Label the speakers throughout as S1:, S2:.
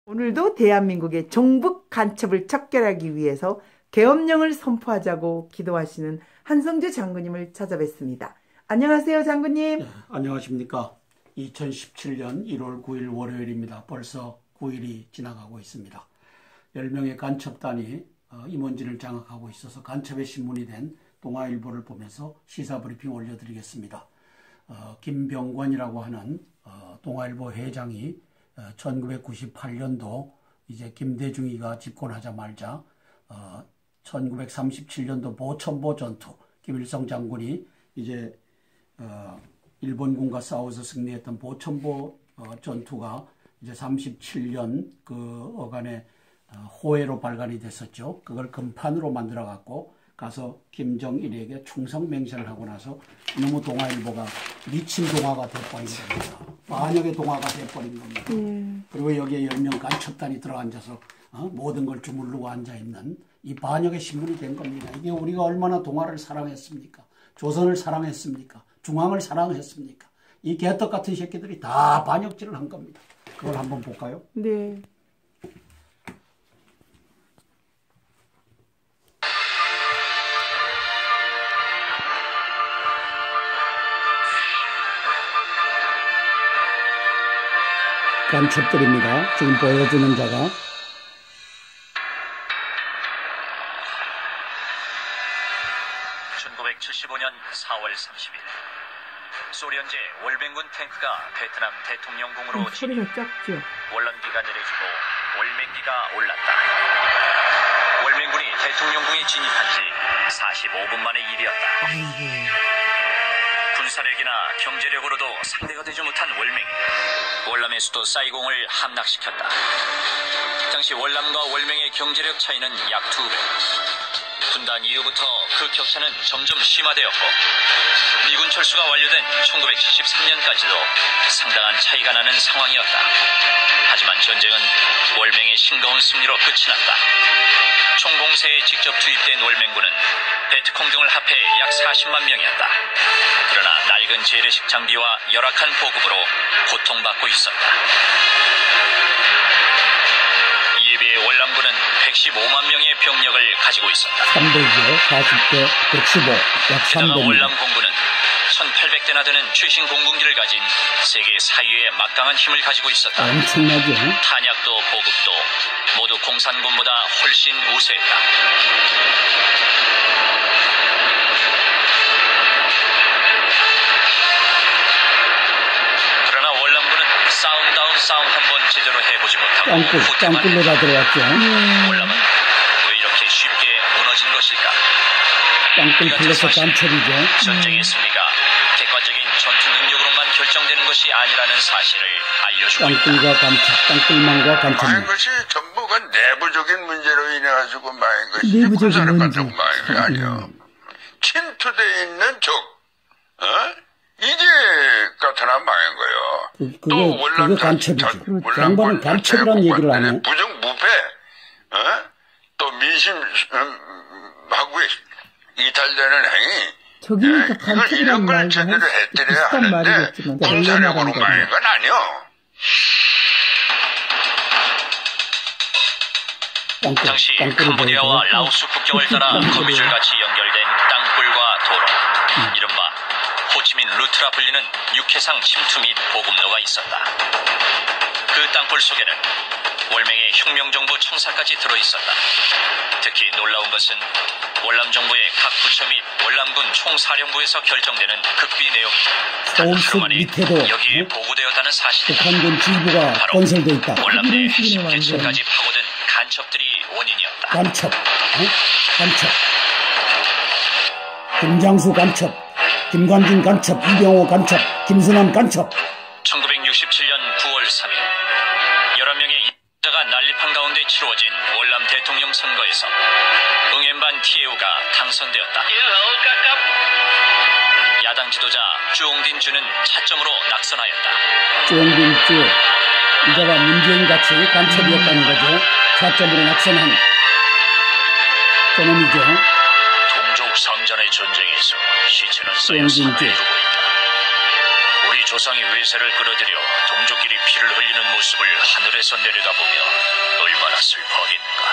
S1: 오늘도 대한민국의 종북 간첩을 척결하기 위해서 계엄령을 선포하자고 기도하시는 한성주 장군님을 찾아뵙습니다. 안녕하세요, 장군님.
S2: 네, 안녕하십니까. 2017년 1월 9일 월요일입니다. 벌써 9일이 지나가고 있습니다. 10명의 간첩단이 임원진을 장악하고 있어서 간첩의 신문이 된 동아일보를 보면서 시사브리핑 올려드리겠습니다. 김병관이라고 하는 동아일보 회장이 1998년도 이제 김대중이가 집권하자마자 1937년도 보천보 전투, 김일성 장군이 이제 일본군과 싸워서 승리했던 보천보 전투가 이제 37년 그 어간에 호해로 발간이 됐었죠. 그걸 금판으로 만들어 갖고 가서 김정일에게 충성 맹세를 하고 나서 너무 동아일보가 미친 동아가 돼버린 겁니다. 반역의 동아가 돼버린 겁니다. 그리고 여기에 10명 간첩단이 들어앉아서 모든 걸 주물르고 앉아있는 이 반역의 신분이 된 겁니다. 이게 우리가 얼마나 동아를 사랑했습니까? 조선을 사랑했습니까? 중앙을 사랑했습니까? 이 개떡 같은 새끼들이 다 반역질을 한 겁니다. 그걸 한번 볼까요?
S1: 네.
S2: 간첩들입니다. 지금 보여주는 자가.
S3: 소련제 월맹군 탱크가 베트남 대통령궁으로
S1: 소리가 작죠.
S3: 월남기가 내려지고 월맹기가 올랐다. 월맹군이 대통령궁에 진입한 지 45분 만의 일이었다. 군사력이나 경제력으로도 상대가 되지 못한 월맹이 월남의 수도 사이공을 함락시켰다. 당시 월남과 월맹의 경제력 차이는 약 2배. 분단 이후부터 그 격차는 점점 심화되었고 미군 철수가 완료된 1973년까지도 상당한 차이가 나는 상황이었다. 하지만 전쟁은 월맹의 싱거운 승리로 끝이 났다. 총공세에 직접 투입된 월맹군은 베트콩 등을 합해 약 40만 명이었다. 그러나 낡은 재래식 장비와 열악한 보급으로 고통받고 있었다. 이에 비해 월남군은 115만 명의 병력을 가지고 있었다.
S2: 300여, 40대, 115, 약 300명.
S3: 월남 공군은 1800대나 되는 최신 공군기를 가진 세계 4위의 막강한 힘을 가지고 있었다.
S2: 엄청나죠?
S3: 탄약도 보급도 모두 공산군보다 훨씬 우세했다. 그러나 월남군은 싸움다운 싸움 한 번 제대로 해보지 못하고
S2: 땅굴로다 들어왔죠.
S3: 월남은 왜 이렇게 쉽게 무너진 것일까?
S2: 땅굴 플러스 간첩이죠.
S3: 전쟁의 승리가 객관적인 전투 능력으로만 결정되는 것이 아니라는 사실을 알려주고 있다.
S2: 땅굴과 간첩, 땅굴망과 간첩.
S4: 망한 것이 전부가 내부적인 문제로 인해 가지고 망한 것이지
S2: 내부적인 문제.
S4: 망한 게 아니야. 침투되어 있는 적, 이게 나타나 망한 거예요.
S2: 그게 간첩이죠. 양반은 간첩이라는 얘기를 안 해.
S4: 부정부패, 또 민심하고 이탈되는 행위. 이런 걸 제대로 해드려야 하는데 군사력으로 망한 건 아니요.
S3: 당시 캄보디아와 라오스 국경을 따라 거미줄같이 연결된 땅굴과 도로, 이른바 호치민 루트라 불리는 육해상 침투 및 보급로가 있었다. 그 땅굴 속에는 월맹의 혁명정부 청사까지 들어있었다. 특히 놀라운 것은 월남정부의 각 부처 및 월남군 총사령부에서 결정되는 극비 내용이
S2: 서울숲 밑에도
S3: 여기에 보고되었다는 사실이다.
S2: 북한군 지휘부가 건설되어 있다.
S3: 월남의 핵심 계층까지 파고든 간첩들이 원인이었다.
S2: 간첩, 간첩. 김장수 간첩, 김관진 간첩, 이병호 간첩, 김순환 간첩.
S3: 1967년 9월 3일 11명의 인자가 난립한 가운데 치루어진 월남 대통령 선거에서 응엠반 티에우가 당선되었다. 야당 지도자 쭈옹딘주는 차점으로 낙선하였다.
S2: 쭈옹딘주, 이자가 문재인같이 간첩이었다는 거죠. 차점으로 낙선한 저놈이죠.
S3: 동족 상잔의 전쟁에서 시체는 쌓여 사나이 두고 있다. 우리 조상의 외세를 끌어들여 동족끼리 피를 흘리는 모습을 하늘에서 내려다보며 얼마나 슬퍼하겠는가.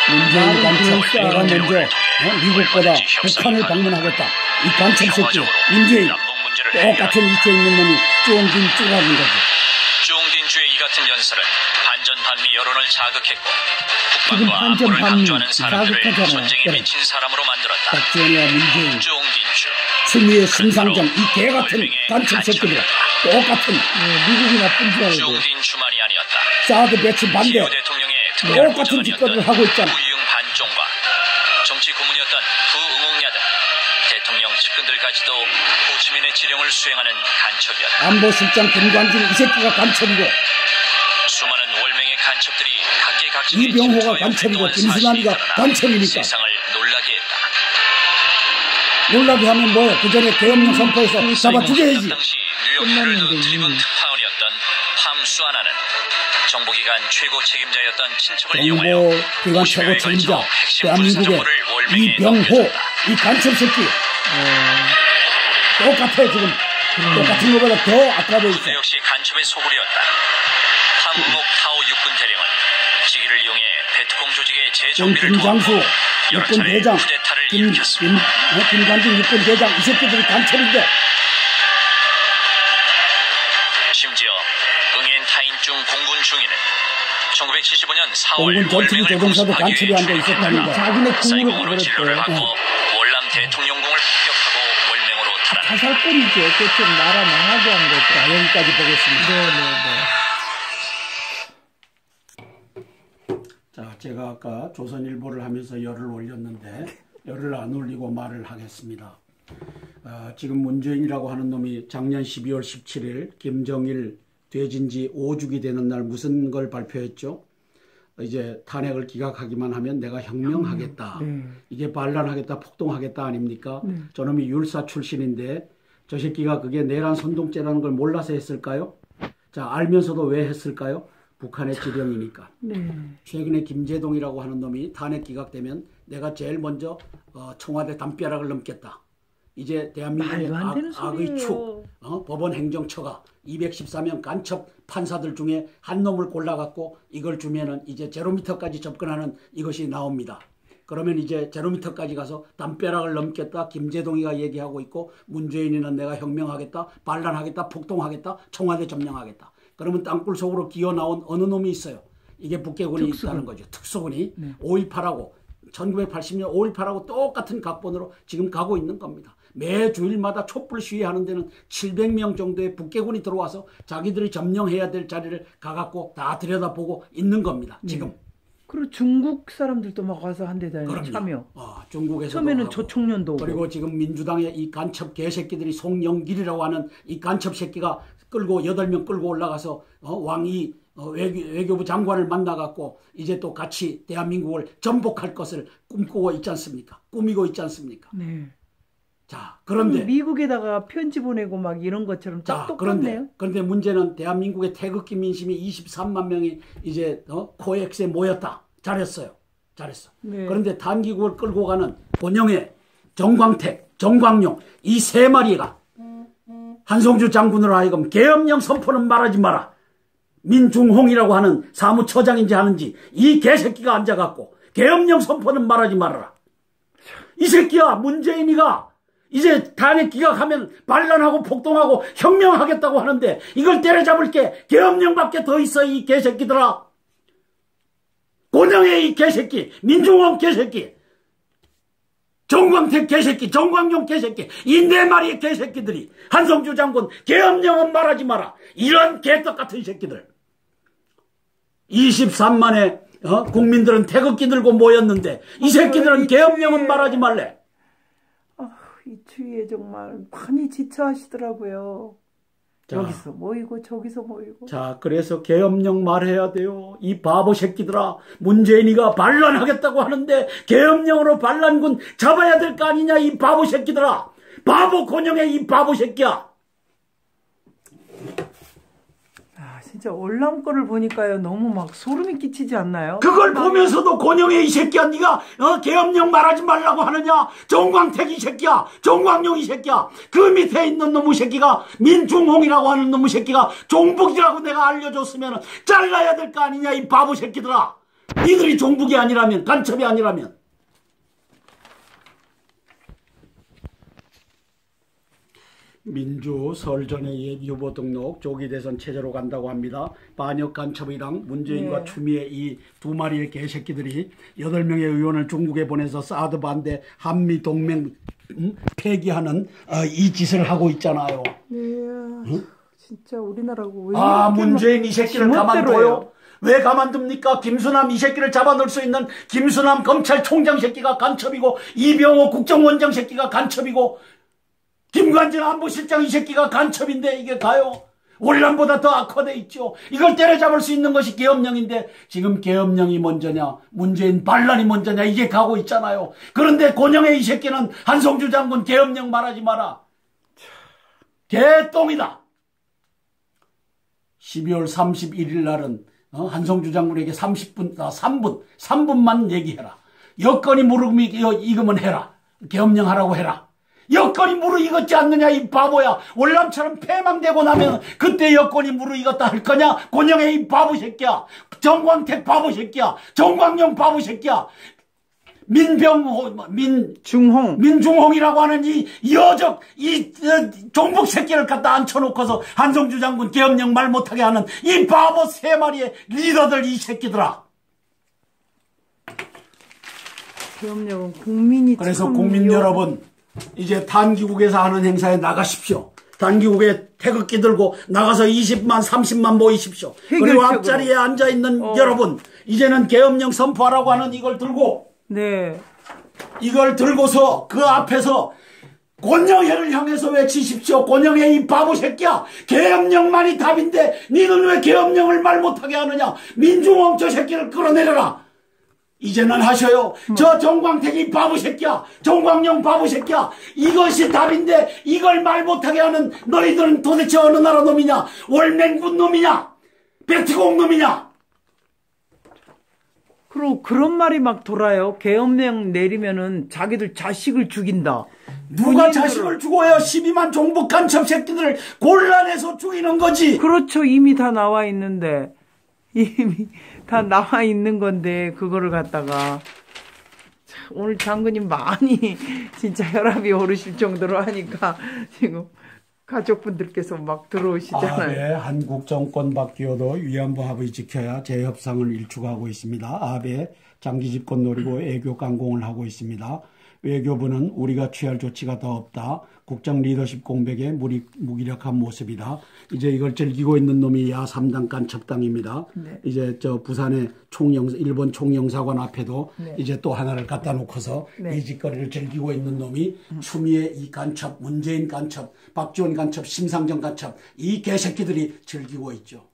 S2: 문재인 간첩, 내가 먼저 미국보다 북한을 방문하겠다. 이 간첩 새끼 문재인 똑같은 위치에 있는 놈이 쫑딘 쭈라는 거지.
S3: 쫑딘주의 이 같은 연설은 반전반미 여론을 자극했고
S1: 지금
S3: 북한과 안보를
S1: 반전반미
S3: 강조하는 사람들을
S1: 자극하잖아요.
S3: 전쟁에
S1: 그래.
S3: 미친 사람으로 만들었다.
S2: 박지원이와 문재인
S3: 쫑딘주
S2: 추미애 심상정 이 개같은 간첩 새끼들 똑같은
S1: 미국이 나쁜 줄 알고.
S3: 쫑딘주만이 아니었다.
S2: 사드 배치 반대
S3: 지오 대통령의
S2: 똑같은 짓거리를 하고 있잖아.
S3: 후이응 반종과 정치 고문이었던 후응옥야 등 대통령 측근들까지도 호치민의 지령을 수행하는 간첩이었다.
S2: 안보실장 김관진 이 새끼가 간첩이고
S3: 수많은 월맹의 간첩들이 각계각층의
S2: 이병호가 간첩이고 김순환이가 간첩이니까
S3: 세상을 놀라게 했다.
S2: 놀라게 하면 뭐야? 그 전에 계엄령 선포해서 잡아 죽여야지.
S3: 당시 뉴욕 헤럴드 트리뷴 특파원이었던 팜수 하나는 정보기관 최고 책임자였던 친척을 이용하여
S2: 정보기관 최고
S3: 50여에
S2: 책임자
S3: 걸쳐 핵심
S2: 대한민국의
S3: 군사정보를 월맹에
S2: 이병호
S3: 넘겨줬다.
S2: 이 간첩 새끼 똑같아 지금 똑같은 것보다 더 악화돼 있어.
S3: 그도 역시 간첩의 소굴이었다. 팜응옥 타오 육군 대령은 직위를 이용해 베트콩 조직의 재정비를
S2: 김장수
S3: 도왔고 여러
S2: 육군
S3: 차례
S2: 대장
S3: 쿠데타를 일으켰습니다.
S2: 김관진 육군 대장 이 새끼들이 간첩인데
S3: 심지어 응엔타인중 공군 중위는 1975년 4월
S2: 공군 전투기
S3: 월맹을
S2: 조종사도
S3: 공습하기
S2: 간첩이
S3: 위해
S2: 앉아 있었다는 거야.
S1: 자기네 국무로
S3: 사이공으로 진로를
S1: 그랬대.
S3: 받고 월남 대통령궁을 폭격하고 월맹으로 탈환.
S1: 자살꾼이죠. 그쪽 나라 망하게 한 거죠.
S2: 자, 여기까지 보겠습니다.
S1: 네네네.
S2: 자, 제가 아까 조선일보를 하면서 열을 올렸는데 열을 안 올리고 말을 하겠습니다. 지금 문재인이라고 하는 놈이 작년 12월 17일 김정일 되진 지 5주기 되는 날 무슨 걸 발표했죠? 이제 탄핵을 기각하기만 하면 내가 혁명하겠다. 이게 반란하겠다, 폭동하겠다 아닙니까? 저놈이 율사 출신인데 저 새끼가 그게 내란 선동죄라는 걸 몰라서 했을까요? 자, 알면서도 왜 했을까요? 북한의 지령이니까. 최근에 김재동이라고 하는 놈이 탄핵 기각되면 내가 제일 먼저 청와대 담벼락을 넘겠다. 이제 대한민국의 악의 축, 법원 행정처가 214명 간첩 판사들 중에 한 놈을 골라갖고 이걸 주면은 이제 제로미터까지 접근하는 이것이 나옵니다. 그러면 이제 제로미터까지 가서 담벼락을 넘겠다. 김재동이가 얘기하고 있고 문재인이는 내가 혁명하겠다, 반란하겠다, 폭동하겠다, 청와대 점령하겠다. 그러면 땅굴 속으로 기어 나온 어느 놈이 있어요. 이게 북계군이 있다는 거죠. 특수군이 5.18하고 1980년 5.18하고 똑같은 각본으로 지금 가고 있는 겁니다. 매 주일마다 촛불 시위하는 데는 700명 정도의 북계군이 들어와서 자기들이 점령해야 될 자리를 가갖고 다 들여다보고 있는 겁니다. 지금.
S1: 그리고 중국 사람들도 막 와서 한 대다 참여.
S2: 중국에서도
S1: 처음에는
S2: 하고.
S1: 조총련도 오고.
S2: 그리고 지금 민주당의 이 간첩 개새끼들이 송영길이라고 하는 이 간첩 새끼가 끌고 8명 끌고 올라가서 왕이 외교부 장관을 만나갖고 이제 또 같이 대한민국을 전복할 것을 꿈꾸고 있지 않습니까? 꾸미고 있지 않습니까?
S1: 네.
S2: 자, 그런데
S1: 미국에다가 편지 보내고 막 이런 것처럼 딱 똑같네요.
S2: 그런데 문제는 대한민국의 태극기 민심이 23만 명이 이제 코엑스에 모였다. 잘했어요. 잘했어.
S1: 네.
S2: 그런데 단기국을 끌고 가는 권영애, 정광택, 정광용 이 세 마리가 한성주 장군으로 하여금 계엄령 선포는 말하지 마라. 민중홍이라고 하는 사무처장인지 하는지 이 개새끼가 앉아갖고 계엄령 선포는 말하지 말아라. 이 새끼야 문재인이가 이제 탄핵 기각하면 반란하고 폭동하고 혁명하겠다고 하는데 이걸 때려잡을 게 계엄령밖에 더 있어. 이 개새끼들아. 권영애 이 개새끼, 민중홍 개새끼, 정광택 개새끼, 정광용 개새끼, 이 네 마리의 개새끼들이 한성주 장군 계엄령은 말하지 마라. 이런 개떡 같은 새끼들. 23만의 국민들은 태극기 들고 모였는데 이 새끼들은 계엄령은 말하지 말래.
S1: 이 추위에 정말 많이 지쳐하시더라고요.
S2: 자,
S1: 여기서 모이고 저기서 모이고.
S2: 자, 그래서 계엄령 말해야 돼요. 이 바보 새끼들아. 문재인이가 반란하겠다고 하는데 계엄령으로 반란군 잡아야 될 거 아니냐. 이 바보 새끼들아. 바보 권영의 이 바보 새끼야.
S1: 진짜 진짜 월남 거를 보니까요 너무 막 소름이 끼치지 않나요?
S2: 그걸 보면서도 권영애 이 새끼야, 네가 계엄령 말하지 말라고 하느냐? 정광택 이 새끼야, 정광용 이 새끼야, 그 밑에 있는 놈의 새끼가 민중홍이라고 하는 놈의 새끼가 종북이라고 내가 알려줬으면 잘라야 될 거 아니냐, 이 바보 새끼들아. 니들이 종북이 아니라면, 간첩이 아니라면. 민주 설전의 옛 후보 등록 조기 대선 체제로 간다고 합니다. 반역 간첩이랑 문재인과 추미애 이 두 마리의 개새끼들이 8명의 의원을 중국에 보내서 사드 반대 한미 동맹 폐기하는 이 짓을 하고 있잖아요.
S1: 네, 진짜 우리나라고 왜
S2: 문재인 이 새끼를 가만둬요? 왜 가만둡니까? 김수남 이 새끼를 잡아놓을 수 있는 김수남 검찰총장 새끼가 간첩이고, 이병호 국정원장 새끼가 간첩이고, 김관진 안보실장 이 새끼가 간첩인데 이게 가요? 월남보다 더 악화돼 있죠. 이걸 때려잡을 수 있는 것이 계엄령인데 지금 계엄령이 먼저냐, 문재인 반란이 먼저냐, 이게 가고 있잖아요. 그런데 권영애 이 새끼는 한성주 장군 계엄령 말하지 마라. 개똥이다. 12월 31일 날은 한성주 장군에게 3분만 얘기해라. 여건이 무르익으면 해라. 계엄령 하라고 해라. 여건이 무르익었지 않느냐, 이 바보야. 월남처럼 패망되고 나면 그때 여건이 무르익었다 할 거냐? 권영애 이 바보 새끼야. 정광택 바보 새끼야. 정광용 바보 새끼야. 민중홍이라고 하는 이 여적, 종북 새끼를 갖다 앉혀놓고서 한성주 장군 계엄령 말 못하게 하는 이 바보 3마리의 리더들 이 새끼들아.
S1: 계엄령은 국민이
S2: 그래서 국민 여러분, 이제 단기국에서 하는 행사에 나가십시오. 단기국에 태극기 들고 나가서 20만 30만 모이십시오. 그리고 앞자리에 앉아있는 여러분, 이제는 계엄령 선포하라고 하는 이걸 들고,
S1: 네,
S2: 이걸 들고서 그 앞에서 권영애를 향해서 외치십시오. 권영애 이 바보 새끼야, 계엄령만이 답인데 니는 왜 계엄령을 말 못하게 하느냐. 민중홍 저 새끼를 끌어내려라. 이제는 하셔요. 저 정광택이 바보 새끼야, 정광용 바보 새끼야, 이것이 답인데 이걸 말 못하게 하는 너희들은 도대체 어느 나라 놈이냐? 월맹군 놈이냐? 베트공 놈이냐?
S1: 그리고 그런 말이 막 돌아요. 계엄령 내리면은 자기들 자식을 죽인다.
S2: 누가 자식을 죽어요? 12만 종북 간첩 새끼들을 골라내서 죽이는 거지.
S1: 그렇죠. 이미 다 나와 있는데. 이미 다 나와 있는 건데 그거를 갖다가 오늘 장군님 많이 진짜 혈압이 오르실 정도로 하니까 지금 가족분들께서 막 들어오시잖아요.
S2: 아베 한국 정권 바뀌어도 위안부 합의 지켜야 재협상을 일축하고 있습니다. 아베 장기 집권 노리고 외교 강공을 하고 있습니다. 외교부는 우리가 취할 조치가 더 없다. 국정 리더십 공백에 무기력한 모습이다. 이제 이걸 즐기고 있는 놈이 야 3당 간첩당입니다. 네. 이제 저 부산의 일본 총영사관 앞에도 네. 이제 또 하나를 갖다 놓고서 네. 이 짓거리를 즐기고 있는 놈이 추미애 이 간첩, 문재인 간첩, 박지원 간첩, 심상정 간첩, 이 개새끼들이 즐기고 있죠.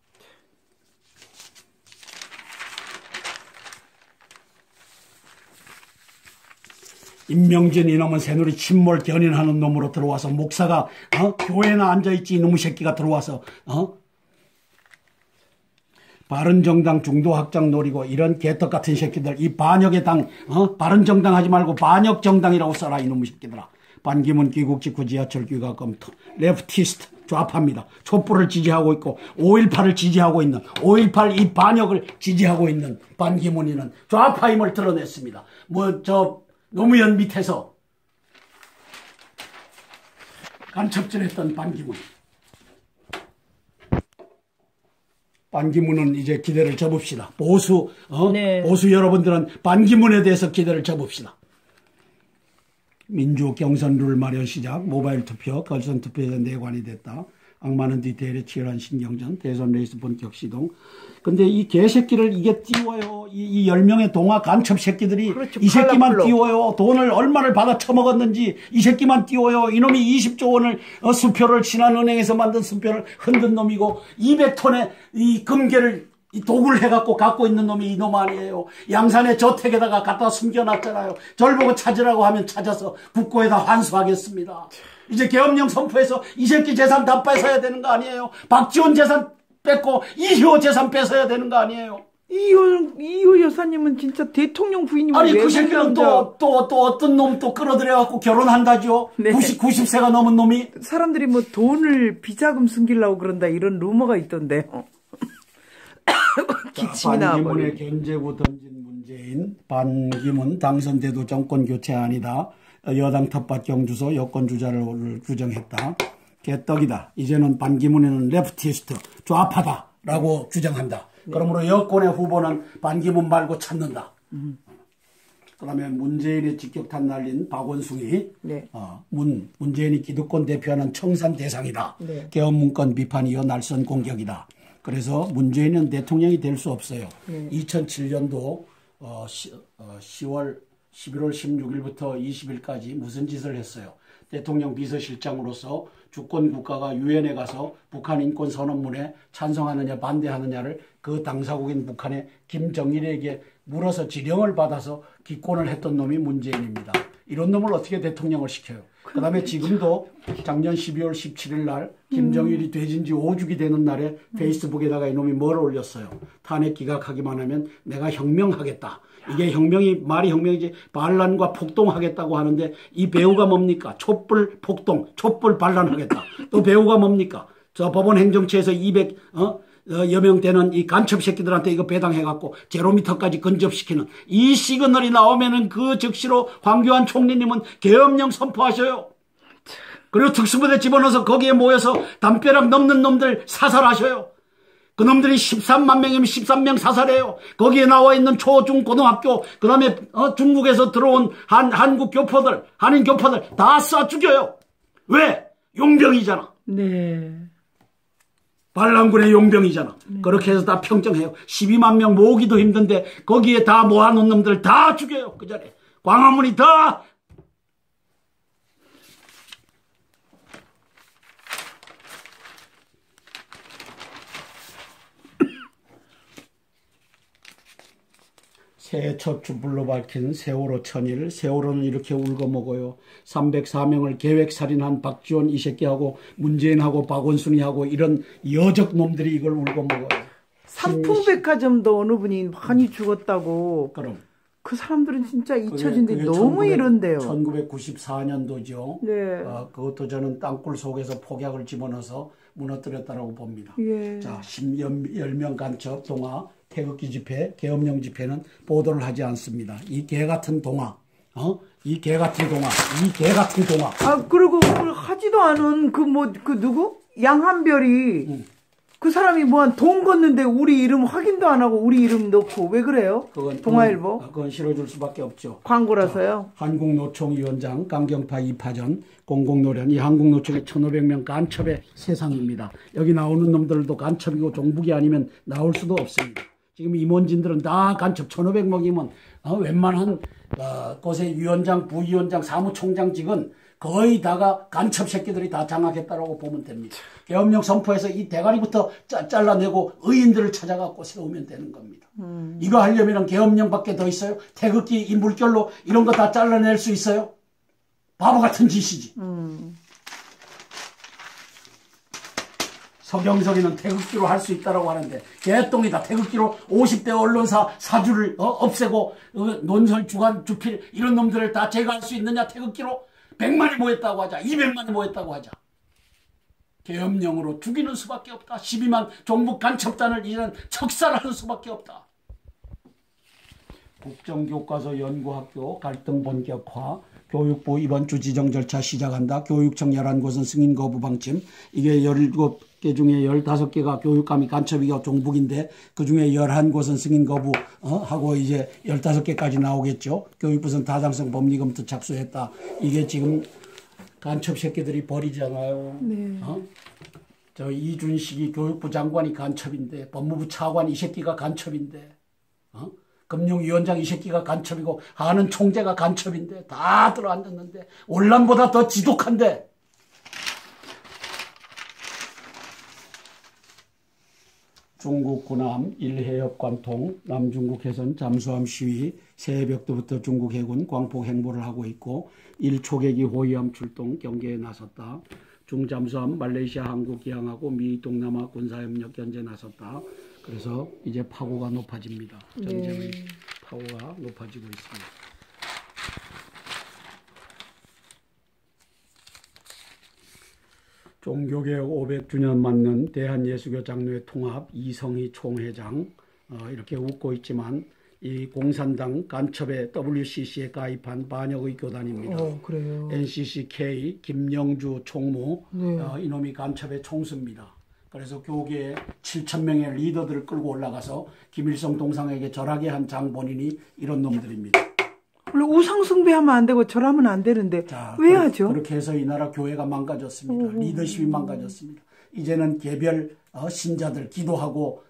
S2: 임명진 이놈은 새누리 침몰 견인하는 놈으로 들어와서 목사가 교회나 앉아있지 이놈의 새끼가 들어와서 바른정당 중도 확장 노리고 이런 개떡 같은 새끼들, 이 반역의 당 바른정당 하지 말고 반역정당이라고 써라 이놈의 새끼들아. 반기문 귀국 직후 지하철 귀가 검토, 레프티스트 좌파입니다. 촛불을 지지하고 있고 5.18을 지지하고 있는 5.18 이 반역을 지지하고 있는 반기문이는 좌파임을 드러냈습니다. 노무현 밑에서 간첩질했던 반기문. 반기문은 이제 기대를 접읍시다. 보수 여러분들은 반기문에 대해서 기대를 접읍시다. 민주 경선 룰 마련 시작, 모바일 투표, 결선 투표에서 내관이 됐다. 악마는 디테일에 치열한 신경전, 대선 레이스 본격 시동. 근데 이 개새끼를 이게 띄워요. 이 10명의 동화 간첩 새끼들이 그렇죠, 이 새끼만 띄워요. 돈을 얼마를 받아 처먹었는지 이 새끼만 띄워요. 이놈이 20조 원을 수표를 신한은행에서 만든 수표를 흔든 놈이고 200톤의 이 금괴를 이 도구를 해갖고 갖고 있는 놈이 이놈 아니에요. 양산의 저택에다가 갖다 숨겨놨잖아요. 절 보고 찾으라고 하면 찾아서 국고에다 환수하겠습니다. 이제 계엄령 선포해서 이 새끼 재산 다 뺏어야 되는 거 아니에요. 박지원 재산 뺏고 이효 재산 뺏어야 되는 거 아니에요?
S1: 이효 여사님은 진짜 대통령 부인이
S2: 아니
S1: 왜
S2: 그 새끼는 또 어떤 놈 또 끌어들여갖고 결혼한다죠.
S1: 네.
S2: 90세가 넘은 놈이.
S1: 사람들이 뭐 돈을 비자금 숨기려고 그런다 이런 루머가 있던데요. 기침이 나와버려.
S2: 반기문의 견제구 던진 문재인. 반기문 당선돼도 정권 교체 아니다. 여당 텃밭 경주소 여권 주자를 규정했다. 개떡이다. 이제는 반기문에는 레프티스트 좌파다라고 주장한다. 네. 그러므로 여권의 후보는 반기문 말고 찾는다. 그다음에 문재인의 직격탄 날린 박원순이
S1: 네.
S2: 문재인이 기득권 대표하는 청산 대상이다.
S1: 네.
S2: 개헌 문건 비판이요 날선 공격이다. 그래서 문재인은 대통령이 될 수 없어요.
S1: 네.
S2: 2007년도 11월 16일부터 20일까지 무슨 짓을 했어요. 대통령 비서실장으로서 주권 국가가 유엔에 가서 북한 인권 선언문에 찬성하느냐 반대하느냐를 그 당사국인 북한의 김정일에게 물어서 지령을 받아서 기권을 했던 놈이 문재인입니다. 이런 놈을 어떻게 대통령을 시켜요? 그 다음에 지금도 작년 12월 17일 날 김정일이 되진 지 5주기 되는 날에 페이스북에다가 이놈이 뭘 올렸어요. 탄핵 기각하기만 하면 내가 혁명하겠다. 이게 말이 혁명이지 반란과 폭동하겠다고 하는데 이 배우가 뭡니까? 촛불 폭동, 촛불 반란하겠다. 또 배우가 뭡니까? 저 법원 행정처에서 200여 명 되는 이 간첩 새끼들한테 이거 배당해갖고 제로미터까지 근접시키는 이 시그널이 나오면은 그 즉시로 황교안 총리님은 계엄령 선포하셔요. 그리고 특수부대 집어넣어서 거기에 모여서 담벼락 넘는 놈들 사살하셔요. 그 놈들이 13만 명이면 13명 사살해요. 거기에 나와 있는 초, 중, 고등학교, 그 다음에 중국에서 들어온 한국 교포들, 한인 교포들 다 쏴 죽여요. 왜? 용병이잖아.
S1: 네.
S2: 반란군의 용병이잖아. 그렇게 해서 다 평정해요. 12만 명 모으기도 힘든데 거기에 다 모아놓은 놈들 다 죽여요. 그 전에 광화문이 다 새해 첫 촛불로 밝힌 세월호 천일. 세월호는 이렇게 울고 먹어요. 304명을 계획살인한 박지원 이 새끼하고 문재인하고 박원순이하고 이런 여적 놈들이 이걸 울고 먹어요.
S1: 삼풍백화점도 어느 분이 많이 죽었다고.
S2: 그럼
S1: 그 사람들은 진짜 잊혀진데 너무 이런데요.
S2: 1994년도죠.
S1: 네.
S2: 그것도 저는 땅굴 속에서 폭약을 집어넣어서 무너뜨렸다고 봅니다.
S1: 예.
S2: 자, 10명 간첩 동화 태극기 집회, 계엄령 집회는 보도를 하지 않습니다. 이 개같은 동화, 이 개같은 동화, 이 개같은 동화.
S1: 그리고 하지도 않은 그 누구? 양한별이 그 사람이 뭐한 돈 걷는데 우리 이름 확인도 안 하고 우리 이름 넣고 왜 그래요? 동아일보?
S2: 그건 실어줄 수밖에 없죠.
S1: 광고라서요?
S2: 한국노총위원장 강경파 2파전 공공노련 이 한국노총의 1500명 간첩의 세상입니다. 여기 나오는 놈들도 간첩이고 종북이 아니면 나올 수도 없습니다. 지금 임원진들은 다 간첩 1500명이면 웬만한 곳의 위원장, 부위원장, 사무총장직은 거의 다가 간첩 새끼들이 다 장악했다고 보면 됩니다. 계엄령 선포해서 이 대가리부터 잘라내고 의인들을 찾아갖고 세우면 되는 겁니다. 이거 하려면 계엄령밖에 더 있어요? 태극기, 이 물결로 이런 거 다 잘라낼 수 있어요? 바보 같은 짓이지. 서경석이는 태극기로 할 수 있다고 하는데 개똥이다. 태극기로 50대 언론사 사주를 없애고 논설, 주간, 주필 이런 놈들을 다 제거할 수 있느냐. 태극기로 100만이 모였다고 하자. 200만이 모였다고 하자. 계엄령으로 죽이는 수밖에 없다. 12만 종북 간첩단을 이제는 척살하는 수밖에 없다. 국정교과서 연구학교 갈등 본격화. 교육부 이번 주 지정 절차 시작한다. 교육청 11곳은 승인 거부 방침. 이게 17개 중에 15개가 교육감이 간첩이고 종북인데 그중에 11곳은 승인 거부 하고 이제 15개까지 나오겠죠. 교육부는 다당성 법리검토 착수했다. 이게 지금 간첩 새끼들이 벌이잖아요.
S1: 네.
S2: 저 이준식이 교육부 장관이 간첩인데 법무부 차관 이 새끼가 간첩인데 금융위원장 이 새끼가 간첩이고 하는 총재가 간첩인데 다 들어앉았는데 올란보다 더 지독한데 중국 군함 1해협 관통 남중국 해선 잠수함 시위 새벽부터 중국 해군 광폭 행보를 하고 있고 1초계기 호위함 출동 경계에 나섰다. 중잠수함 말레이시아 한국 기항하고 미 동남아 군사협력 견제 나섰다. 그래서 이제 파고가 높아집니다. 전쟁의 파고가 높아지고 있습니다. 종교개혁 500주년 맞는 대한예수교 장로회 통합 이성희 총회장 이렇게 웃고 있지만 이 공산당 간첩의 WCC에 가입한 반역의 교단입니다.
S1: 그래요.
S2: NCCK 김영주 총무 이놈이 간첩의 총수입니다. 그래서 교계에 7,000명의 리더들을 끌고 올라가서 김일성 동상에게 절하게 한 장본인이 이런 놈들입니다.
S1: 원래 우상숭배하면 안 되고 절하면 안 되는데
S2: 자,
S1: 왜 하죠?
S2: 그렇게 해서 이 나라 교회가 망가졌습니다. 리더십이 망가졌습니다. 이제는 개별 신자들 기도하고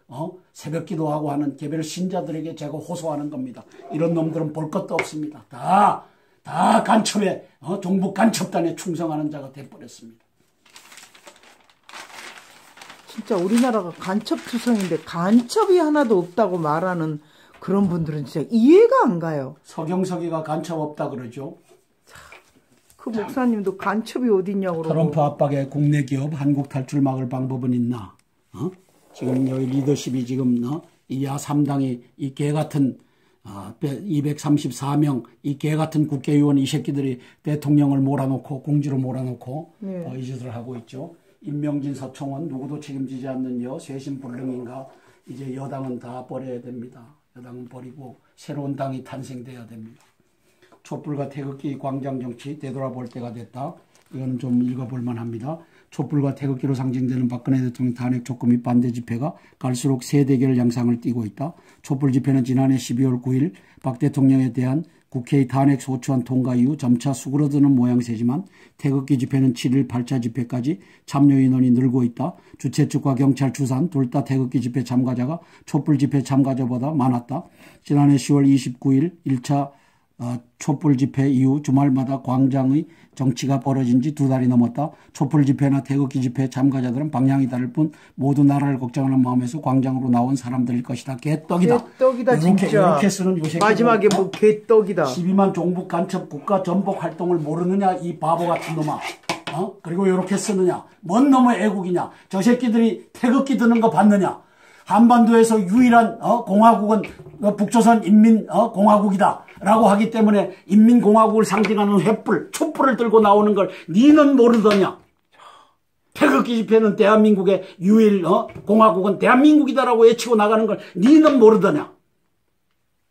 S2: 새벽 기도하고 하는 개별 신자들에게 제가 호소하는 겁니다. 이런 놈들은 볼 것도 없습니다. 다 간첩에 종북 간첩단에 충성하는 자가 돼버렸습니다.
S1: 진짜 우리나라가 간첩투성인데 간첩이 하나도 없다고 말하는 그런 분들은 진짜 이해가 안 가요.
S2: 서경석이가 간첩 없다 그러죠.
S1: 그 목사님도 간첩이 어딨냐고.
S2: 트럼프 압박에 국내 기업 한국 탈출 막을 방법은 있나? 지금 여기 리더십이 지금 이야 3당이 이 개같은 234명 이 개같은 국회의원 이 새끼들이 대통령을 몰아놓고 공지로 몰아놓고 이 짓을 하고 있죠. 임명진 서청원 누구도 책임지지 않는 쇄신불능인가. 이제 여당은 다 버려야 됩니다. 여당은 버리고 새로운 당이 탄생돼야 됩니다. 촛불과 태극기 광장정치 되돌아볼 때가 됐다. 이거는 좀 읽어볼 만합니다. 촛불과 태극기로 상징되는 박근혜 대통령 탄핵 촉구 및 반대 집회가 갈수록 세대결 양상을 띠고 있다. 촛불 집회는 지난해 12월 9일 박 대통령에 대한 국회의 탄핵 소추안 통과 이후 점차 수그러드는 모양새지만 태극기 집회는 7일 8차 집회까지 참여 인원이 늘고 있다. 주최 측과 경찰 주산 둘 다 태극기 집회 참가자가 촛불 집회 참가자보다 많았다. 지난해 10월 29일 1차 촛불 집회 이후 주말마다 광장의 정치가 벌어진 지 2달이 넘었다. 촛불 집회나 태극기 집회 참가자들은 방향이 다를 뿐 모두 나라를 걱정하는 마음에서 광장으로 나온 사람들일 것이다. 개떡이다.
S1: 개떡이다 진짜.
S2: 이렇게 쓰는 요새
S1: 마지막에 뭐 개떡이다.
S2: 12만 종북 간첩 국가 전복 활동을 모르느냐 이 바보 같은 놈아. 그리고 이렇게 쓰느냐. 뭔 놈의 애국이냐. 저 새끼들이 태극기 드는 거 봤느냐. 한반도에서 유일한 공화국은 북조선 인민공화국이다 라고 하기 때문에 인민공화국을 상징하는 횃불, 촛불을 들고 나오는 걸 니는 모르더냐. 태극기 집회는 대한민국의 유일 공화국은 대한민국이다라고 외치고 나가는 걸 니는 모르더냐.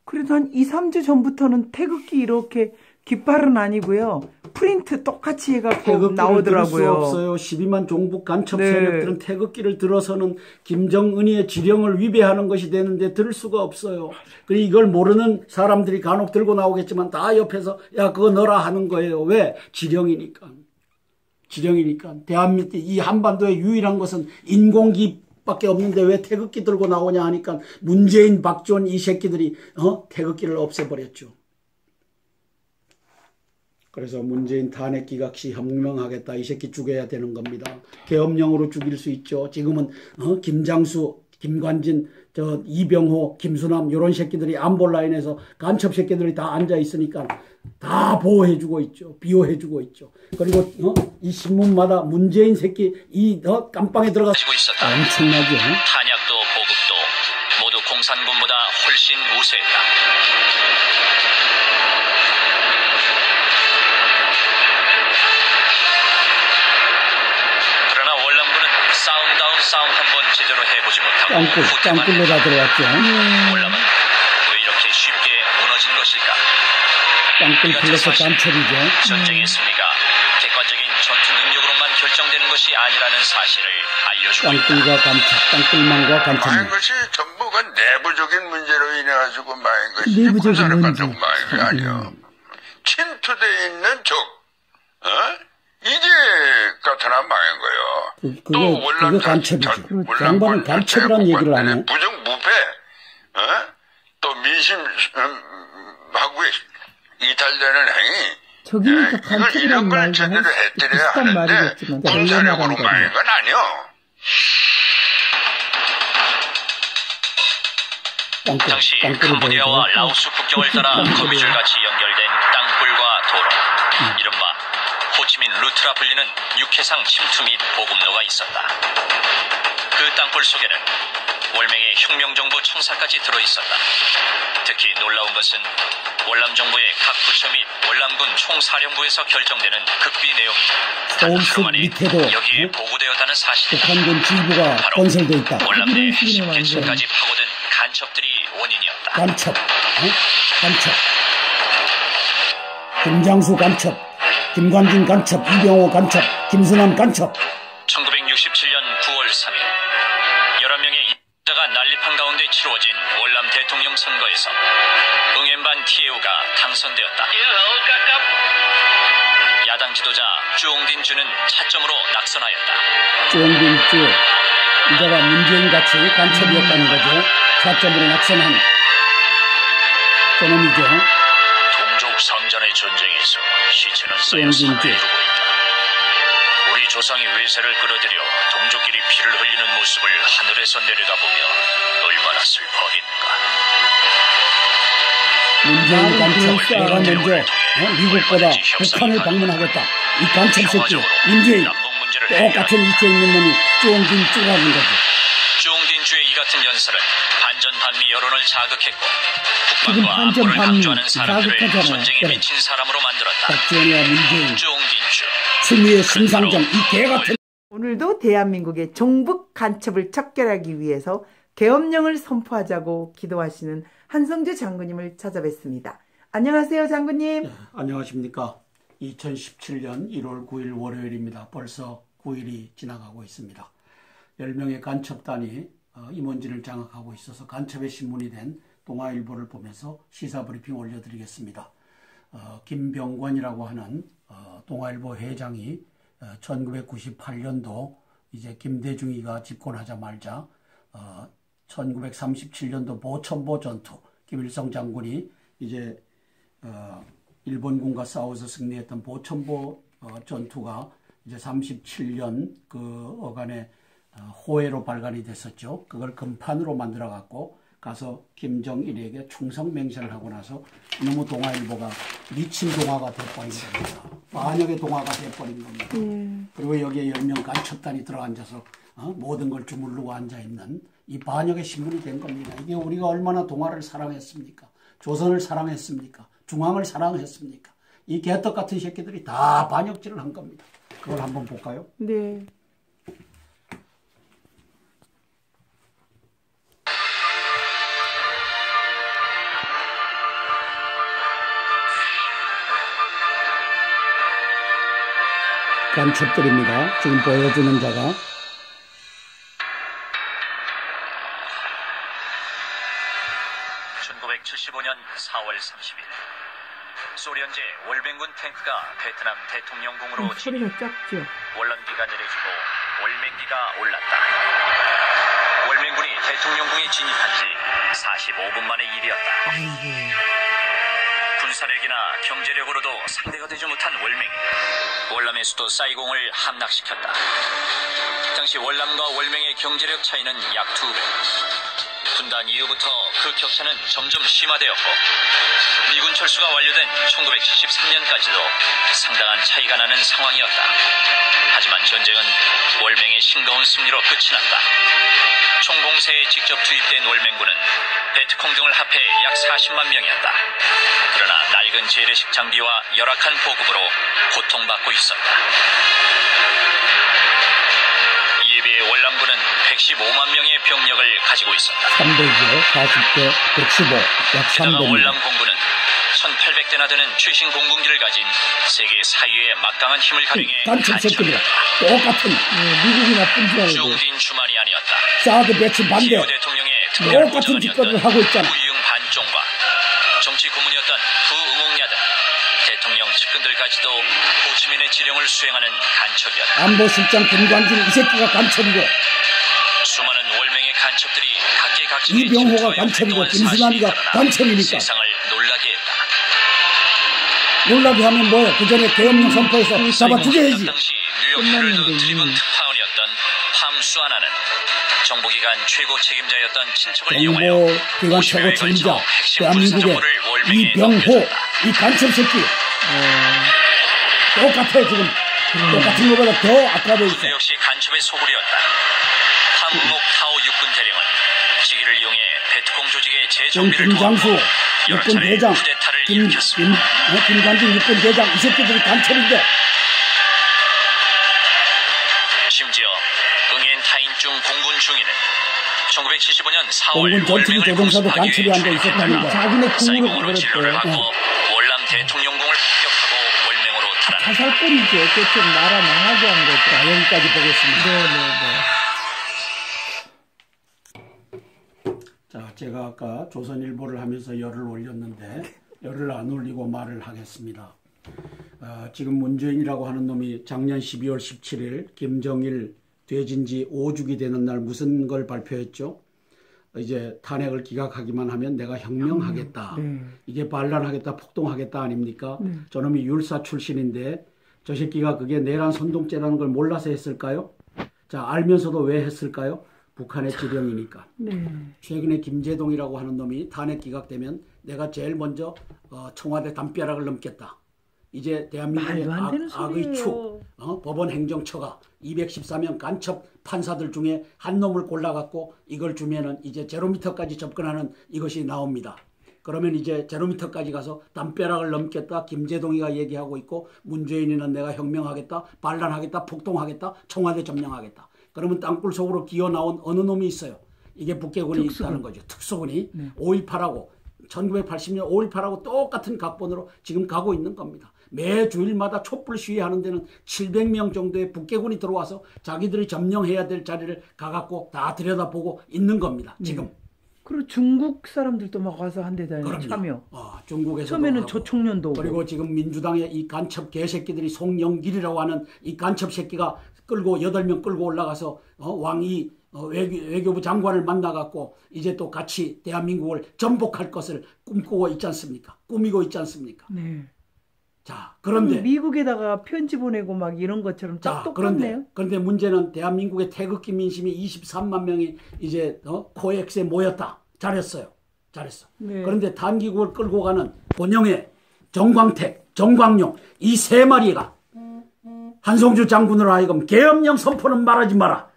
S1: 그래도 한 2, 3주 전부터는 태극기 이렇게 깃발은 아니고요. 프린트 똑같이 해갖고 나오더라고요.
S2: 들 수 없어요. 12만 종북 간첩 세력들은 태극기를 들어서는 김정은이의 지령을 위배하는 것이 되는데 들을 수가 없어요. 그리고 이걸 모르는 사람들이 간혹 들고 나오겠지만 다 옆에서 야 그거 넣어라 하는 거예요. 왜? 지령이니까. 대한민국 이 한반도의 유일한 것은 인공기 밖에 없는데 왜 태극기 들고 나오냐 하니까 문재인, 박지원 이 새끼들이 태극기를 없애버렸죠. 그래서 문재인 탄핵 기각 시 현명하겠다. 이 새끼 죽여야 되는 겁니다. 계엄령으로 죽일 수 있죠. 지금은 김장수, 김관진, 이병호, 김수남 이런 새끼들이 안볼라인에서 간첩 새끼들이 다 앉아 있으니까 다 보호해주고 있죠. 비호해주고 있죠. 그리고 이 신문마다 문재인 새끼 이 깜빵에 들어가서 엄청나죠.
S3: 탄약도 보급도 모두 공산군보다 훨씬 우세했다. 싸움 한번 제대로 해보지 못하고
S2: 땅굴로 다 들어왔죠.
S3: 월남은 왜 이렇게 쉽게 무너진 것일까?
S2: 땅굴 플러스 깜첩이죠.
S3: 전쟁의 승리가 객관적인 전투 능력으로만 결정되는 것이 아니라는 사실을 알려주고
S2: 땅굴과 간첩, 땅굴망과 간첩.
S4: 망한 것이 전부가 내부적인 문제로 인해 가지고 망한 것이 군사력 가지고 망한 게 아니야. 침투돼 있는 적, 이게 나타나 망한 거예요.
S2: 그게 간첩이죠. 양반은 간첩이라는 얘기를 안 해.
S4: 부정부패, 또 민심하고 이탈되는 행위.
S1: 저기니까 간첩이라는
S4: 이런 걸 제대로 해드려야 하는데 군사력으로 망한 건 아니요.
S3: 당시 캄보디아와 라오스 국경을 따라 거미줄같이 연결된 땅굴과 도로, 이른바 호치민 루트라 불리는 육해상 침투 및 보급로가 있었다. 그 땅굴 속에는 월맹의 혁명정부 청사까지 들어있었다. 특히 놀라운 것은 월남정부의 각 부처 및 월남군 총사령부에서 결정되는 극비 내용이 단 하루 만에 여기에 보고되었다는 사실이다.
S2: 북한군 지휘부가 건설되어 있다.
S3: 월남 내 핵심 계층까지 파고든 간첩들이 원인이었다.
S2: 간첩, 간첩. 김장수 간첩, 김관진 간첩, 이병호 간첩, 김순환 간첩.
S3: 1967년 9월 3일 11명의 인자가 난립한 가운데 치루어진 월남 대통령 선거에서 응엠반 티에우가 당선되었다. 야당 지도자 쭈옹딘주는 차점으로 낙선하였다.
S2: 쭈옹딘주, 이자가 문재인같이 간첩이었다는 거죠. 차점으로 낙선한 저놈이죠.
S3: 동족 상잔의 전쟁에서 시체는 쌓여 산을 이루고 있다. 우리 조상이 외세를 끌어들여 동족끼리 피를 흘리는 모습을 하늘에서 내려다보며 얼마나 슬퍼하겠는가.
S2: 문재인 간첩, 내가 먼저 미국보다 북한을 방문하겠다. 이 간첩 새끼 문재인 똑같은 위치에 있는 놈이 쭈옹딘주라는 거지.
S3: 쭈옹딘주의 이 같은 연설은 반전 반미 여론을 자극했고
S1: 지금
S3: 북한과
S1: 반전
S3: 안보를
S1: 반미
S3: 강조하는 사람들을
S1: 자극하잖아요.
S3: 전쟁에
S2: 그래.
S3: 미친 사람으로 만들었다.
S2: 박지원이와 문재인,
S3: 쭈옹딘주
S2: 추미애, 심상정 이 개같은.
S1: 오늘도 대한민국의 종북 간첩을 척결하기 위해서 계엄령을 선포하자고 기도하시는 한성주 장군님을 찾아뵙습니다. 안녕하세요, 장군님.
S2: 네, 안녕하십니까. 2017년 1월 9일 월요일입니다. 벌써 9일이 지나가고 있습니다. 10명의 간첩단이 임원진을 장악하고 있어서 간첩의 신문이 된 동아일보를 보면서 시사브리핑 올려드리겠습니다. 김병관이라고 하는 동아일보 회장이 1998년도 이제 김대중이가 집권하자마자 1937년도 보천보 전투, 김일성 장군이 이제 일본군과 싸워서 승리했던 보천보 전투가 이제 37년 그 어간에 호해로 발간이 됐었죠. 그걸 금판으로 만들어 갖고 가서 김정일에게 충성 맹세를 하고 나서 너무 동아일보가 미친 동아가 돼버린 겁니다. 반역의 동아가 돼버린 겁니다. 그리고 여기에 10명 간첩단이 들어앉아서 모든 걸 주물르고 앉아있는 이 반역의 신문이 된 겁니다. 이게 우리가 얼마나 동아를 사랑했습니까? 조선을 사랑했습니까? 중앙을 사랑했습니까? 이 개떡 같은 새끼들이 다 반역질을 한 겁니다. 그걸 한번 볼까요?
S1: 네.
S2: 간첩들입니다. 지금 보여주는 자가.
S3: 1975년 4월 30일 소련제 월맹군 탱크가 베트남 대통령궁으로
S1: 소리가 작죠.
S3: 월남기가 내려지고 월맹기가 올랐다. 월맹군이 대통령궁에 진입한 지 45분 만의 일이었다. 군사력이나 경제력으로도 상대가 되지 못한 월맹이 월남의 수도 사이공을 함락시켰다. 당시 월남과 월맹의 경제력 차이는 약 2배. 분단 이후부터 그 격차는 점점 심화되었고 미군 철수가 완료된 1973년까지도 상당한 차이가 나는 상황이었다. 하지만 전쟁은 월맹의 싱거운 승리로 끝이 났다. 총공세에 직접 투입된 월맹군은 베트콩 등을 합해 약 40만 명이었다. 그러나 낡은 재래식 장비와 열악한 보급으로 고통받고 있었다. 이에 비해 월남군은 115만 명의 병력을 가지고 있었다.
S2: 300여, 40대, 115, 약
S3: 게다가
S2: 300명.
S3: 월남 공군은 1800대나 되는 최신 공군기를 가진 세계 사유의 막강한 힘을 가ring해
S2: 간첩 새끼들 똑같은
S1: 미국이 나쁜 줄 알고.
S3: 쭈옹딘주만이 아니었다.
S2: 사드 배치 반대
S3: 지오 대통령의 특별
S2: 똑같은 짓거리를 하고 있잖아.
S3: 후이응 반종과 정치 고문이었던 후응옥야 등 대통령 측근들까지도 호치민의 지령을 수행하는 간첩이었다.
S2: 안보실장 김관진 이 새끼가 간첩이고
S3: 수많은 월맹의 간첩들이 각계각층의
S2: 이병호가 간첩이고 김순환이가 간첩이니까.
S3: 세상을 놀라게 했다.
S2: 놀라게 하면 뭐야? 그 전에 계엄령 선포해서 잡아 죽여야지.
S3: 당시 뉴욕 헤럴드 트리븐 특파원이었던 팜수아나는 정보기관 최고 책임자였던 친척을 이용하여
S2: 정보기관 최고
S3: 50여에
S2: 책임자
S3: 걸쳐 핵심
S2: 대한민국의
S3: 군사정보를 월맹에
S2: 이병호
S3: 넘겨줬다.
S2: 이 간첩 새끼 똑같아 지금 똑같은 것보다 더 악화되어 있어.
S3: 군대 역시 간첩의 소굴이었다. 함웅욱 타오 육군 대령은 직위를 이용해 베트콩 조직의 재정비를
S2: 김장수
S3: 도왔고 여러
S2: 육군
S3: 차례
S2: 대장,
S3: 쿠데타를 일으켰습니다.
S2: 김관진 육군 대장, 이 새끼들이 간첩인데.
S3: 심지어 응엔 타인중 공군 중위는 1975년 4월
S2: 공군 전투기 조종사도 간첩이 앉아 있었다는 거야.
S1: 자기네 궁으로
S3: 사이공으로 진로를
S1: 그랬대.
S3: 받고 월남 대통령궁을 폭격하고 월맹으로 탈환.
S1: 자살꾼이죠. 그좀 나라 망하게 한 거죠.
S2: 자, 여기까지 보겠습니다.
S1: 네네네.
S2: 자, 제가 아까 조선일보를 하면서 열을 올렸는데 열을 안 올리고 말을 하겠습니다. 지금 문재인이라고 하는 놈이 작년 12월 17일 김정일 되진 지 5주기 되는 날 무슨 걸 발표했죠? 이제 탄핵을 기각하기만 하면 내가 혁명하겠다. 이게 반란하겠다, 폭동하겠다 아닙니까? 저놈이 율사 출신인데 저 새끼가 그게 내란 선동죄라는 걸 몰라서 했을까요? 자, 알면서도 왜 했을까요? 북한의 지령이니까. 최근에 김재동이라고 하는 놈이 탄핵 기각되면 내가 제일 먼저 청와대 담벼락을 넘겠다. 이제 대한민국의 악의 축, 법원 행정처가 214명 간첩 판사들 중에 한 놈을 골라갖고 이걸 주면은 이제 제로미터까지 접근하는 이것이 나옵니다. 그러면 이제 제로미터까지 가서 담벼락을 넘겠다. 김재동이가 얘기하고 있고 문재인이는 내가 혁명하겠다, 반란하겠다, 폭동하겠다, 청와대 점령하겠다. 그러면 땅굴 속으로 기어 나온 어느 놈이 있어요. 이게 북계군이 있다는 거죠. 특수군이 5.18하고 1980년 5.18하고 똑같은 각본으로 지금 가고 있는 겁니다. 매 주일마다 촛불 시위하는 데는 700명 정도의 북계군이 들어와서 자기들이 점령해야 될 자리를 가갖고 다 들여다보고 있는 겁니다. 지금.
S1: 그리고 중국 사람들도 막 와서 한 대다 참여.
S2: 중국에서도
S1: 처음에는
S2: 하고.
S1: 조총련도 오고.
S2: 그리고 지금 민주당의 이 간첩 개새끼들이 송영길이라고 하는 이 간첩 새끼가 끌고 8명 끌고 올라가서 왕이 외교부 장관을 만나갖고 이제 또 같이 대한민국을 전복할 것을 꿈꾸고 있지 않습니까? 꾸미고 있지 않습니까?
S1: 네.
S2: 자, 그런데
S1: 미국에다가 편지 보내고 막 이런 것처럼 딱 똑같네요.
S2: 그런데 문제는 대한민국의 태극기 민심이 23만 명이 이제 코엑스에 모였다. 잘했어요. 잘했어.
S1: 네.
S2: 그런데 단기국을 끌고 가는 권영애, 정광택, 정광용 이 세 마리가 한성주 장군으로 하여금 계엄령 선포는 말하지 마라.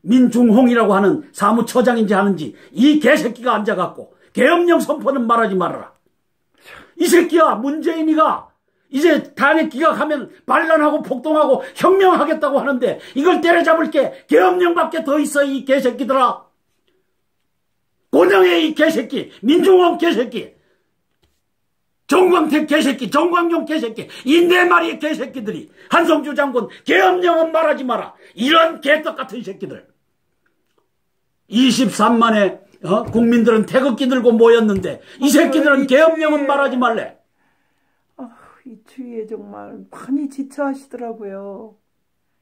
S2: 민중홍이라고 하는 사무처장인지 하는지 이 개새끼가 앉아갖고 계엄령 선포는 말하지 말아라. 이 새끼야 문재인이가 이제 탄핵 기각하면 반란하고 폭동하고 혁명하겠다고 하는데 이걸 때려잡을 게 계엄령밖에 더 있어. 이 개새끼들아. 권영애 이 개새끼, 민중홍 개새끼, 정광택 개새끼, 정광용 개새끼, 이 네 마리의 개새끼들이 한성주 장군 계엄령은 말하지 마라. 이런 개떡 같은 새끼들. 23만의 국민들은 태극기 들고 모였는데 이 새끼들은 계엄령은 말하지 말래.
S1: 이 추위에 정말 많이 지쳐하시더라고요.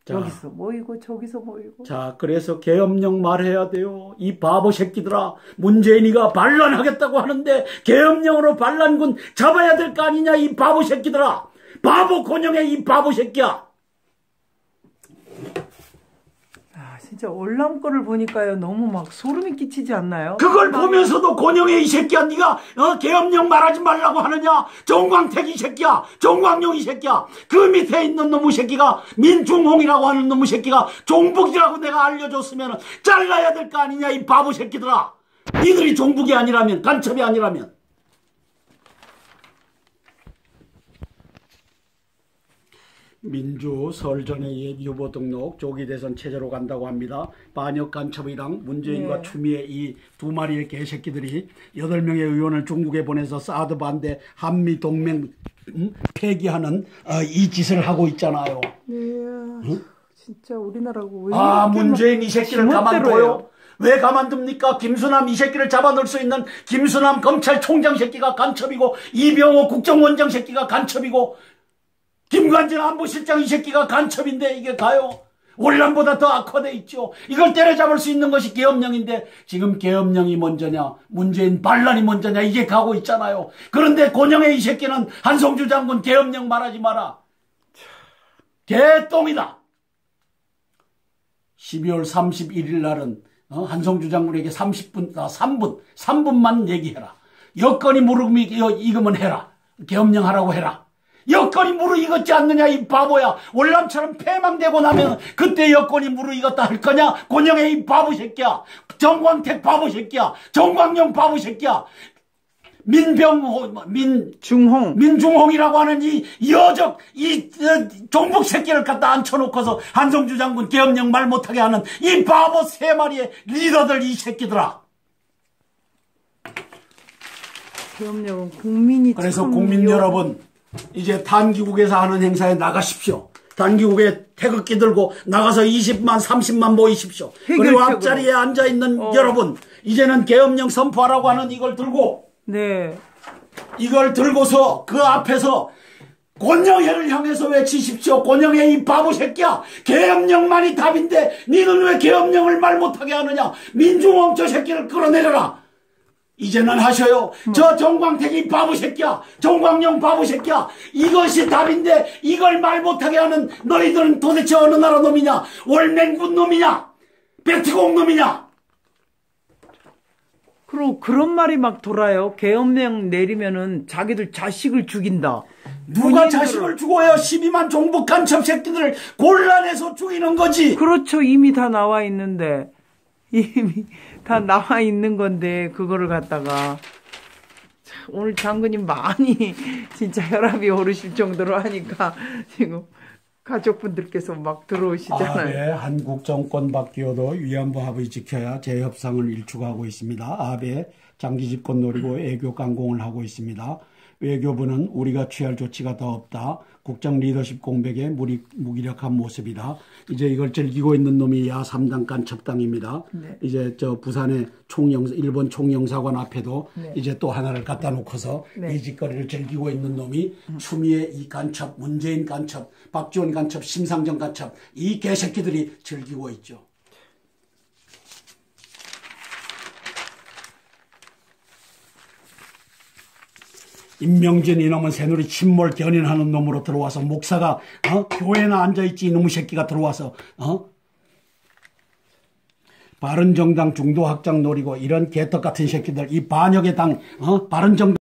S1: 자, 여기서 모이고 저기서 모이고.
S2: 자, 그래서 계엄령 말해야 돼요. 이 바보 새끼들아. 문재인이가 반란하겠다고 하는데 계엄령으로 반란군 잡아야 될 거 아니냐. 이 바보 새끼들아. 바보 권영애 이 바보 새끼야.
S1: 진짜 월남 거를 보니까요 너무 막 소름이 끼치지 않나요?
S2: 그걸 보면서도 권영애 이 새끼야 네가 계엄령 말하지 말라고 하느냐. 정광택 이 새끼야, 정광용 이 새끼야, 그 밑에 있는 놈의 새끼가 민중홍이라고 하는 놈의 새끼가 종북이라고 내가 알려줬으면 잘라야 될 거 아니냐. 이 바보 새끼들아. 니들이 종북이 아니라면, 간첩이 아니라면. 민주 설전의 예비후보 등록 조기 대선 체제로 간다고 합니다. 반역 간첩이랑 문재인과 추미애 이 두 마리의 개새끼들이 8명의 의원을 중국에 보내서 사드 반대 한미 동맹 폐기하는 이 짓을 하고 있잖아요.
S1: 진짜 우리나라고 왜
S2: 문재인 이 새끼를 가만둬요? 왜 가만둡니까? 김수남 이 새끼를 잡아놓을 수 있는 김수남 검찰총장 새끼가 간첩이고 이병호 국정원장 새끼가 간첩이고 김관진 안보실장 이 새끼가 간첩인데 이게 가요? 월남보다 더 악화돼 있죠. 이걸 때려잡을 수 있는 것이 계엄령인데 지금 계엄령이 먼저냐 문재인 반란이 먼저냐 이게 가고 있잖아요. 그런데 권영애 이 새끼는 한성주 장군 계엄령 말하지 마라. 개똥이다. 12월 31일 날은 한성주 장군에게 3분만 얘기해라. 여건이 무릎이 익으면 해라. 계엄령 하라고 해라. 여건이 무르익었지 않느냐 이 바보야. 월남처럼 패망되고 나면 그때 여건이 무르익었다 할 거냐. 곤영의 이 바보 새끼야. 정광택 바보 새끼야. 정광용 바보 새끼야. 민중홍이라고 하는 이 여적 종북 새끼를 갖다 앉혀놓고서 한성주 장군 계엄령 말 못하게 하는 이 바보 세 마리의 리더들 이 새끼들아.
S1: 계엄령은 국민이
S2: 그래서 국민 여러분 이제 단기국에서 하는 행사에 나가십시오. 단기국에 태극기 들고 나가서 20만 30만 모이십시오. 그리고 앞자리에 앉아있는 여러분 이제는 계엄령 선포하라고 하는 이걸 들고
S1: 네.
S2: 이걸 들고서 그 앞에서 곤영회를 향해서 외치십시오. 곤영회 이 바보 새끼야. 계엄령만이 답인데 니는 왜 계엄령을 말 못하게 하느냐. 민중홍 저 새끼를 끌어내려라. 이제는 하셔요. 저 정광택이 바보 새끼야. 정광용 바보 새끼야. 이것이 답인데 이걸 말 못하게 하는 너희들은 도대체 어느 나라 놈이냐. 월맹군 놈이냐. 베트공 놈이냐.
S1: 그리고 그런 말이 막 돌아요. 계엄령 내리면은 자기들 자식을 죽인다.
S2: 누가 자식을 죽어요? 12만 종북 간첩 새끼들을 곤란해서 죽이는 거지.
S1: 그렇죠. 이미 다 나와 있는데. 이미 다 나와 있는 건데 그거를 갖다가 오늘 장군님 많이 진짜 혈압이 오르실 정도로 하니까 지금 가족분들께서 막 들어오시잖아요.
S2: 아베 한국 정권 바뀌어도 위안부 합의 지켜야 재협상을 일축하고 있습니다. 아베 장기 집권 노리고 외교 강공을 하고 있습니다. 외교부는 우리가 취할 조치가 더 없다. 국정 리더십 공백에 무기력한 모습이다. 이제 이걸 즐기고 있는 놈이 야 3당 간첩당입니다.
S1: 네.
S2: 이제 저 부산의 일본 총영사관 앞에도 네. 이제 또 하나를 갖다 놓고서 네. 이 짓거리를 즐기고 있는 놈이 추미애 이 간첩, 문재인 간첩, 박지원 간첩, 심상정 간첩 이 개새끼들이 즐기고 있죠. 임명진 이놈은 새누리 침몰 견인하는 놈으로 들어와서 목사가 교회나 앉아있지 이놈의 새끼가 들어와서 바른정당 중도 확장 노리고 이런 개떡 같은 새끼들 이 반역의 당 바른정당